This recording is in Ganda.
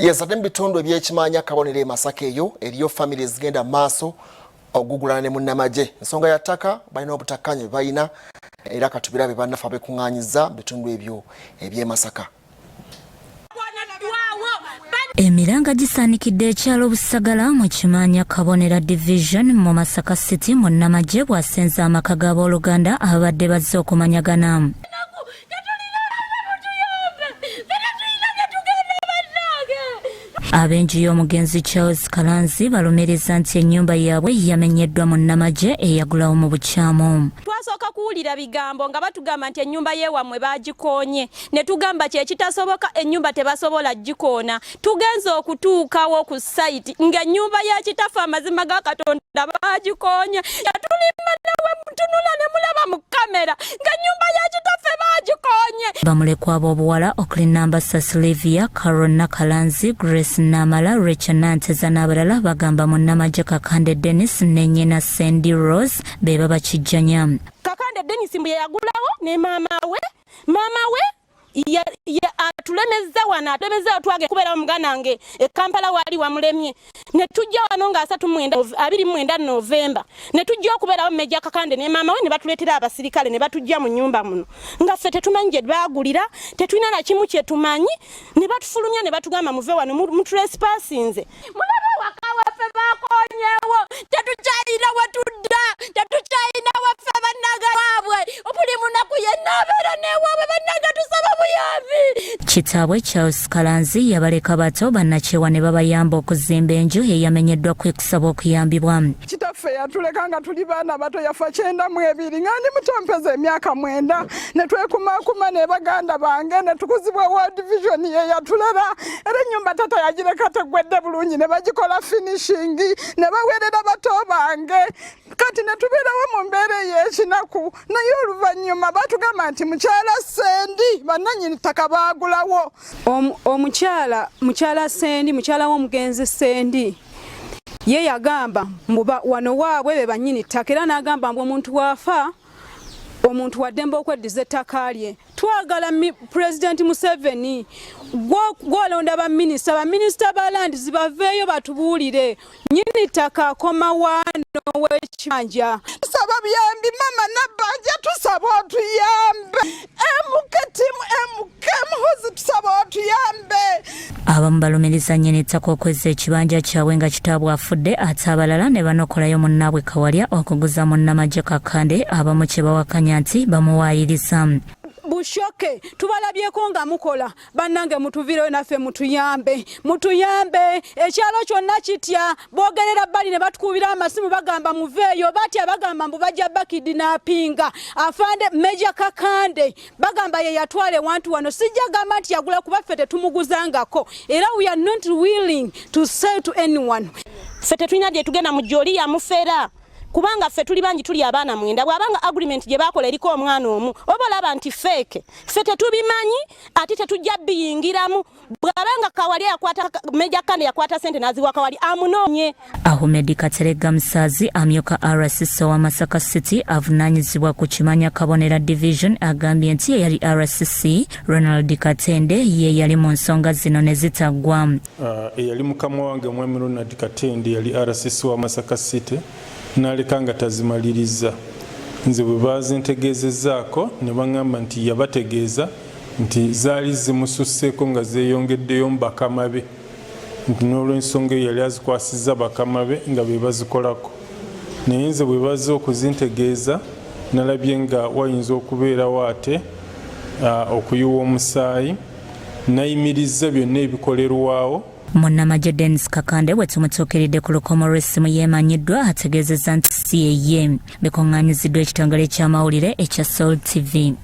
Yes, ate bitundu ebyekimanya kabonero e Masaka eyo eriyo families genda maaso ogugulana ne munnamaje ensonga ya ttaka balina obutakkaanya bayina era katubira be bannafa bekungaanyiza bitundu ebyo eby'e Masaka. Emiranga gisaanikidde ekyalo Busagala mu kimanya kabonera division mu Masaka City munnamaje bwasenza amaka g'abooluganda abadde bazze okumanyagana. Abenju y'omugenzi Charles Kalanzi balumiriza nti ennyumba yaabwe yamenyeddwa munnamaje eyagulawo mu bukyamu. Twasooka kuwulira bigambo nga batugamba nti ennyumba y'ewammwe baagikoonye ne tugamba kyekitasoboka ennyumba tebasobola gikoona. Tugenze okutuukawo ku site ng'ennyumba ya kitaffe amazima ga Katonda baagikoonye. Yatulima nawe mutunula ne mulaba mu kamera ng'ennyumba ya kitaffe baagikoonye. Bamulekwa ab'obuwala Oklinamba Sasilivia, Karona Kalanzi, Grace Namala, Rachel Nanteza n'abalala bagamba munnamaje Kakande Dennis ne nnyina Sandy Rose be babakijjanya. Kakande Dennis mbu yagulawo ne maama we atulemeza wana atulemeza twage kubeera muganange e Kampala wali wamulemye ne tujja wano nga 29 November ne tujja okubeera Meja Kakande ne maama we ne batuletera abasirikale ne batujja mu nyumba muno nga ffe tetumanyi gye bagulira tetulina na kimu kye tumanyi ne batufulumya ne batugamba muve wano mu trespassing mulaba wakawa ffe bakonyewo tetukyalina watudda tetukyalina waffe bannaga waabwe obuli munaku yenna abeera newaabwe bannaga tusaba Kitaabwe Charles Kalanzi yabaleka bato bannakyewa ne babayamba okuzimba enju eyamenyeddwa kwekusaba okuyambibwa. Kitaffe yatuleka nga tuli baana bato yafa 92 nga ndi mutompeza emyaka 9 ne twekumakuma ne baganda bange ne tukuzibwa World Division ye yatulera era ennyumba tata yagireka tegwedde bulungi ne bagikola finishing ne baweerera bato bange kati ne tubeerawo mu mbeera ey'ekinaku naye oluvannyuma batugamba nti mukyala Sendi bannannyini ttaka baagulawo. Mukyala Sendi mukyala w'omugenzi Sendi ye yagamba mbuba wano waabwe be bannyini ttaka era n'agamba mbu omuntu waafa omuntu waddemba okweddiza ettaka lye twagala President Museveni gw'olonda baminisita ba land zibaveeyo batubuulire nnyini ttaka akoma wano w'ekibanja. Tusaba buyambi mama Nabbanja tusaba otuyambe MKM tusaba otuyambe. Abamu balumiriza nnyini ettaka okwezza ekibanja kyabwe nga kitaabwe afudde ate abalala ne banokolayo munnaabwe Kawalya okuguza munnamaje Kakande abamu kye bawakanya nti bamuwaayiriza. Bushoke tubalabyeko nga mukola bannange mutuvireyo naffe mutuyambe ekyalo kyonna kitya boogerera bbali ne batukubira amasimu bagamba muveeyo batya bagamba mbu bajja bakidinapinga afande Meja Kakande bagamba ye yatwale wantu wano sijja gamba nti yagula kuba ffe tetumuguzangako era we are not willing to sell to anyone. Ffe tetulina gye tugenda mu joli ya mufera kubanga ffe tuli bangi tuli abaana mwenda bwabanga agreement gye bakola eriko omwana omu oba olaba nti fake ffe tetubimanyi ate tetujja biyingiramu bwabanga Kawalya yakwata Meja Kakande yakwata sente naziwa Kawalya amunoonye. Ahmed Katerega Musazi amyuka RCC wa Masaka City avunaanyizibwa ku kimanya kabonera division agambye nti yali RCC Ronald Katende ye yali mu nsonga zino ne zitaggwa. Eyali mukama wange mwami Ronald Katende yali RCC wa Masaka City naleka nga tazimaliriza nze bwe bazintegeezezaako ne baŋŋamba nti yabategeeza nti zaali zimususseeko nga zeeyongeddeyo mu bakama be nti n'olw'ensonga eyo yali azikwasizza bakama be nga be bazikolako naye nze bwe bazze okuzintegeeza nalabye nga wayinza okubeerawo ate okuyiwa omusaayi nayimirizza byonna ebikolerwawo. Munnamaje Dennis Kakande bwe tumutuukiridde ku lukomo lw'essimu yeemanyiddwa ategeezezza nti si ye bekungaanyiziddwa ekitongole ky'amawulire ekya Soul TV.